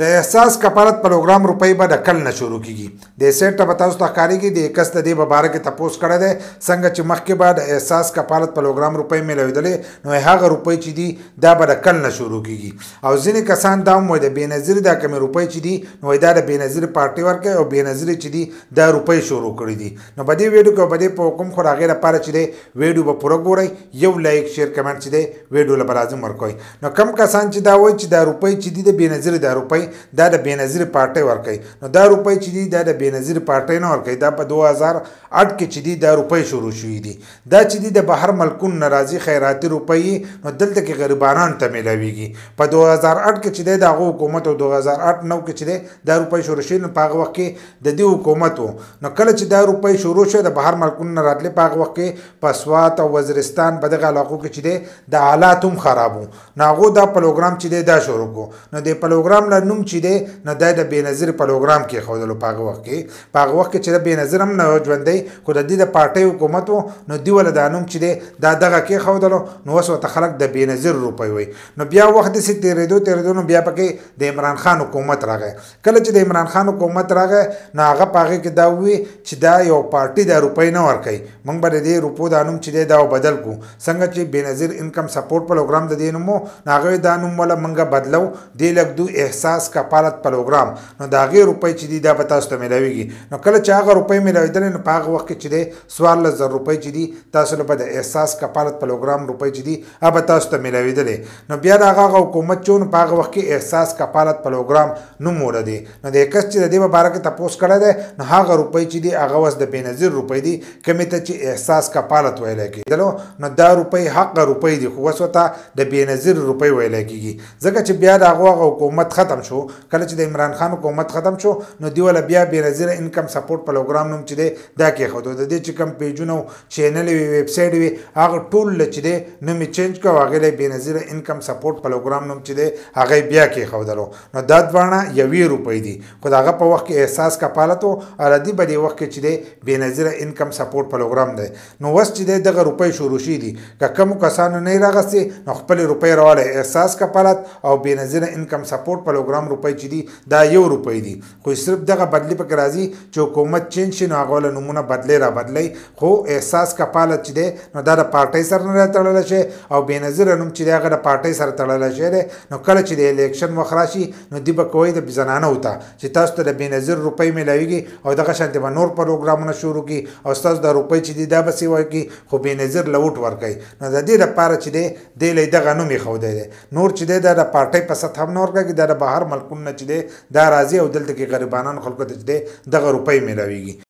د احساس کفالت پروګرام روپۍ به د کل نه شروع کیږي د سیټ به تاسو ته ښکارېږي د کس د دې په باره کې تپوس کړی دی څنګه چې مخکې به د احساس کفالت پروګرام روپۍ میلاوېدلې نو هغه روپۍ چې دي دا به د کل نه شروع کیږي او ځینې کسان دا هم وایي د بېنظیري دا کمې روپۍ چې دي نو دا د بېنظیري پارټۍ ورکوي او بېنظیري چې دي دا روپۍ شروع کړي دي نو په دې ویډیو کې په دې په حکم خو د هغې لپاره چې دی ویډیو به پوره ګورئ یو لایک شیر کمنټ چې دی ویډیو له به لازم ورکوئ نو کم کسان چې دا وایي چې دا روپۍ چې دي د بېنظیري دا روپۍ دا د بېنظیري پارټۍ ورکوي نو دا روپۍ چې دي دا د بېنظیري پارټۍ نه ورکوي دا په 2008 کې چې دي دا روپۍ شروع شوي دي دا چې دي د بهر ملکونو نه راځي خیراتي روپۍ نو دلته کې غریبانانو ته میلاویږي په 2008 کې چې دی د هغه حکومت او 2008 9 کې چې دی دا روپۍ شروع شوي نو په هغه وخت کې د دې حکومت و نو کله چې دا روپۍ شروع شوه د بهر ملکونو نه راتلې په هغه وخت کې په سوات او وزیرستان په دغه علاقو کې چې دی د حالات هم خراب وو نو هغو دا پروګرام چې دی دا شروع کړو نو د پروګرام له نوم چې دی نو دا د بېنظیري پروګرام کېښودلو په هغه وخت کې چې د بېنظیر هم نه ژوندی خو د دې د پارټۍ حکومت و نو دوی له دا نوم چې دی دا دغه کېښودلو نو اوس ورته خلک د بېنظیر روپۍ وایي نو بیا وخت داسې تېرېدو نو بیا پکې د عمران خان حکومت راغی کله چې د عمران خان حکومت راغی نو هغه په هغې کې دا ووي چې دا یو پارټي دا روپۍ نه ورکوي موږ به د دې روپو دا نوم چې دی دا بدل کړو څنګه چې بېنظیر انکم سپورټ پروګرام د دې نوم و نو هغه دا نوم وله موږ بدلو دې لږدو احساس کفالت پروګرام نو د هغې روپۍ چې دي دا به تاسو ته میلاویږي نو کله چې هغه روپۍ میلاوېدلې نو په هغه وخت کې چې دی 14,000 روپۍ چې دي تاسو له به د احساس کفالت پروګرام روپۍ چې دي هغه به تاسو ته میلاوېدلې نو بیا د هغه حکومت چې نو په هغه وخت کې احساس کفالت پروګرام نوم وله دی نو د کس چې د دې په باره کې تپوس کړی دی نو هغه روپۍ چې دي هغه اوس د بېنظیر روپۍ دي کومې ته چې احساس کفالت ویلی کېدلو نو دا روپۍ حقه روپۍ دي خو اوس ورته د بېنظیر روپۍ ویلی کېږي ځکه چې بیا د هغه حکومت ختم شو کله چې د عمران خان حکومت ختم شو نو دوی ولا بیا بېنظیره انکم سپورټ پروګرام نوم چې دی دا کېښودو د دې چې کوم پیجونه او چینل وي ویب سایټ وي هغه ټول چې دی نوم یې چینج کړو هغې له بېنظیره انکم سپورټ پروګرام نوم چې دی هغه یې بیا کېښودلو نو دا دواړه یوې روپۍ دي خو د هغه په وخت کې احساس کفالت و او د دې په دې وخت کې چې دی بېنظیره انکم سپورټ پروګرام دی نو اوس چې دی دغه روپۍ شروع شوي دي که کومو کسانو نه یې راغستې نو خپلې روپۍ راوړی احساس کفالت او بېنظیره انکم سپورټ پروګرام روپۍ چې دي دا یو روپۍ دي خو صرف دغه بدلی پکې راځي چې حکومت چینج شي نو هغه له نومونه بدلی را بدلی خو احساس کفالت چې دی نو دا د پارټۍ سره نه تړلی شي او بېنظیره نوم چې دی هغه د پارټۍ سره تړلی شی دی نو کله چې د الیکشن وخت راشي نو دوی به کوی د زنانو ته چې تاسو ته د بېنظیر روپۍ میلاویږي او دغه شانتې به نور پروګرامونه شروع کړي او ستاسو د روپۍ چې دي دا به سیوی کړي خو بېنظیر له ووټ ورکوي نو د دې لپاره چې دی دی له دغه نوم ایښودی دی نور چې دی دا د پارټۍ په سطح هم نه ورکوي دا د بهر ملکونو نه چې دی دا راځي او دلته کې غریبانان خلکو ته چې دی دغه روپۍ میلاویږي